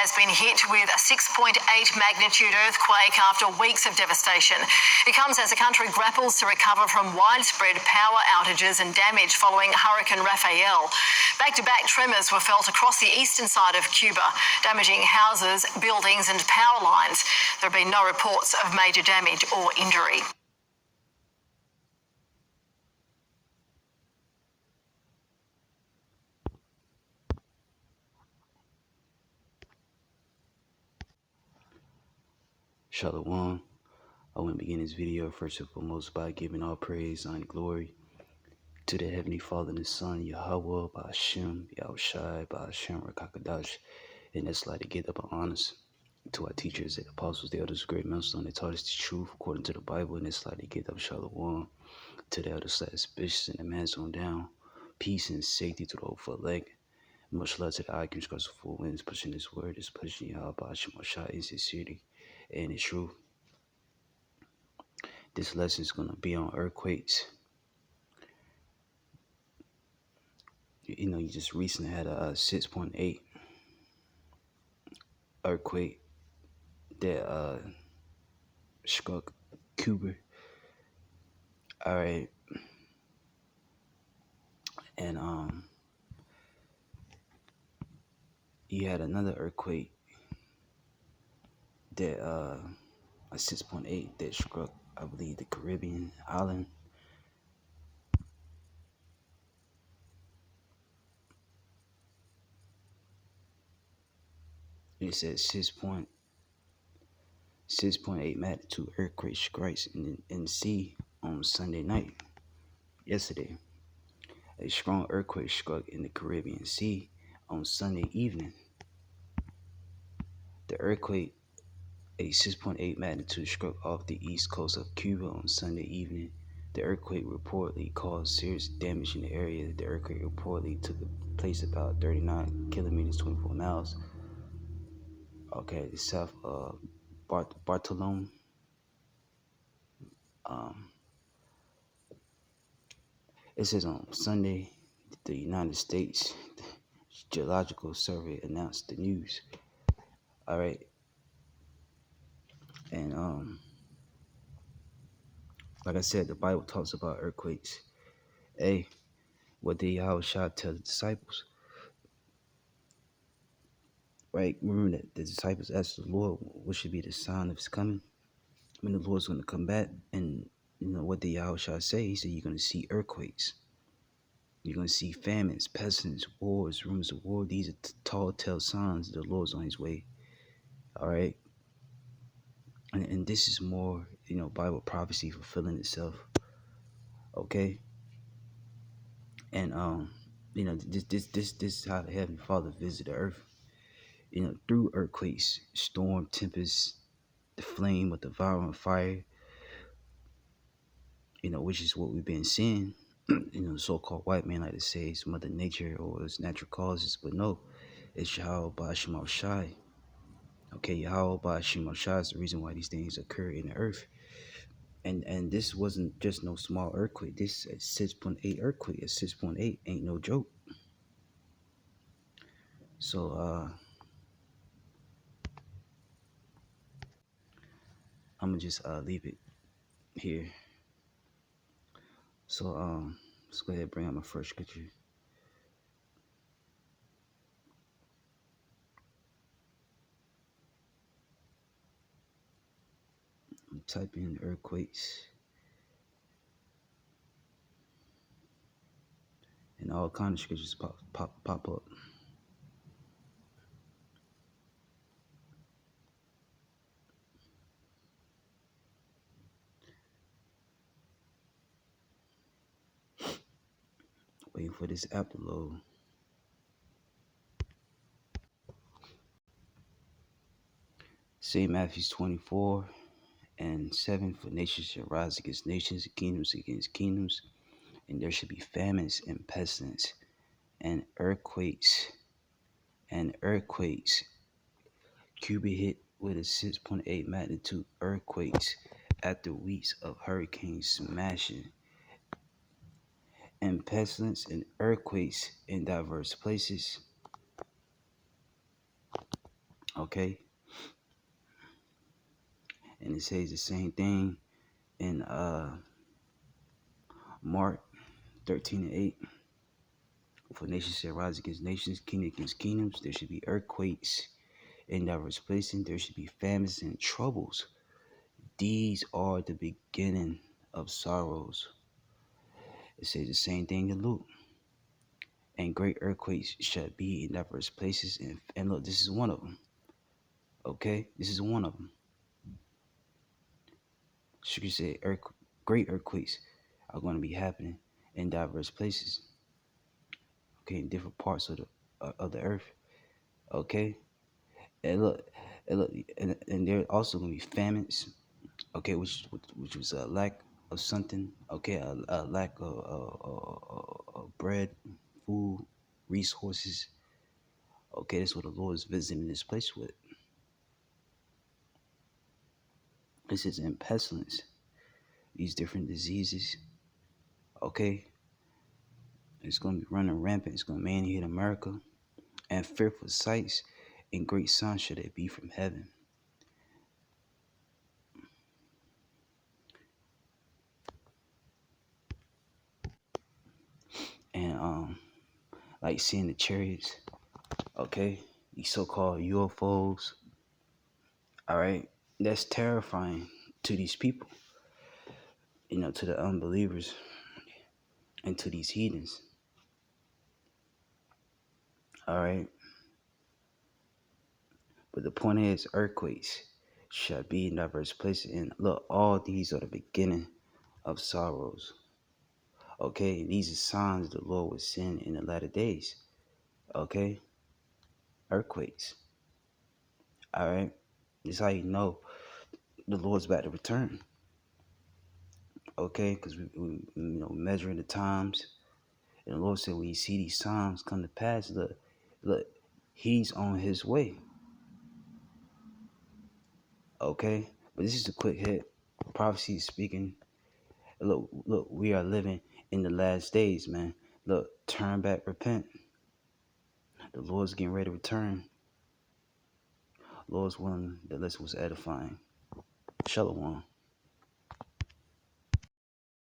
has been hit with a 6.8 magnitude earthquake after weeks of devastation. It comes as the country grapples to recover from widespread power outages and damage following Hurricane Rafael. Back-to-back tremors were felt across the eastern side of Cuba, damaging houses, buildings and power lines. There have been no reports of major damage or injury. Shalom. I want to begin this video first and foremost by giving all praise and glory to the Heavenly Father and the Son, Yahweh, Ba'ashem, Yahushai, Ba'ashem, Rakakadash, and that's like to give up honors to our teachers, the apostles, the elders, great millstone that taught us the truth according to the Bible, and it's like to give up Shalom to the elders, bishops, and the man's on down. Peace and safety to the whole foot leg. Much love to the icons, because the full winds pushing this word is pushing Yahweh, Ba'ashem, Shai in sincerity and in truth. This lesson is going to be on earthquakes. You know, you just recently had a 6.8 earthquake that struck Cuba. All right. And you had another earthquake that a 6.8 that struck, I believe, the Caribbean island. It said 6.8 magnitude earthquake strikes in the sea on Sunday night. Yesterday, a strong earthquake struck in the Caribbean Sea on Sunday evening. The earthquake, a 6.8 magnitude, struck off the east coast of Cuba on Sunday evening. The earthquake reportedly caused serious damage in the area. The earthquake reportedly took place about 39 kilometers, 24 miles. Okay, the south of Bartolome. It says on Sunday, the United States Geological Survey announced the news. All right. And like I said, the Bible talks about earthquakes. Hey, what did Yahushua tell the disciples? Right? Remember that the disciples asked the Lord, what should be the sign of his coming? When the Lord's going to come back. And, you know, what did Yahushua say? He said, you're going to see earthquakes. You're going to see famines, pestilence, wars, rumors of war. These are tall tale signs that the Lord's on his way. All right? And this is more, you know, Bible prophecy fulfilling itself. Okay? And, you know, this is how the Heavenly Father visited the earth. You know, through earthquakes, storm, tempests, the flame of devouring fire, you know, which is what we've been seeing. You know, so-called white man like to say it's Mother Nature or it's natural causes, but no, it's Yahweh Ba'ashem Shai. Okay, Yahweh Ba'ashem Shai is the reason why these things occur in the earth. And this wasn't just no small earthquake. This is 6.8 earthquake. A 6.8 ain't no joke. So I'm gonna just leave it here. So let's go ahead and bring out my first scripture. Type in earthquakes, and all kind of scriptures pop up. Waiting for this app to load. St. Matthew 24:7, for nations shall rise against nations, kingdoms against kingdoms, and there should be famines and pestilence and earthquakes. Cuba hit with a 6.8 magnitude earthquakes after weeks of hurricanes smashing, and pestilence and earthquakes in diverse places. Okay, and it says the same thing in Mark 13:8. For nations shall rise against nations, kingdom against kingdoms. There should be earthquakes in diverse places. There should be famines and troubles. These are the beginning of sorrows. It says the same thing in Luke. And great earthquakes shall be in diverse places. And look, this is one of them. Okay, this is one of them. Scripture said great earthquakes are going to be happening in diverse places. Okay, in different parts of the earth. Okay, and look, and there also going to be famines. Okay, which was a lack of something. Okay, a lack of bread, food, resources. Okay, that's what the Lord is visiting this place with. This is in pestilence. These different diseases. Okay, it's going to be running rampant. It's going to man hit America. And fearful sights and great signs should it be from heaven. And like seeing the chariots, okay, these so-called UFOs, all right, that's terrifying to these people, to the unbelievers and to these heathens, all right. But the point is, earthquakes shall be in diverse places, and look, all these are the beginning of sorrows. Okay, these are signs the Lord will send in the latter days. Okay, earthquakes. All right, this is how you know the Lord's about to return. Okay, because we measuring the times, and the Lord said, when you see these signs come to pass, look, He's on His way. Okay, but this is a quick hit. Prophecy is speaking. Look, we are living in the last days, man. Look, turn back, repent. The Lord's getting ready to return. Lord's willing, the lesson was edifying. Shalom.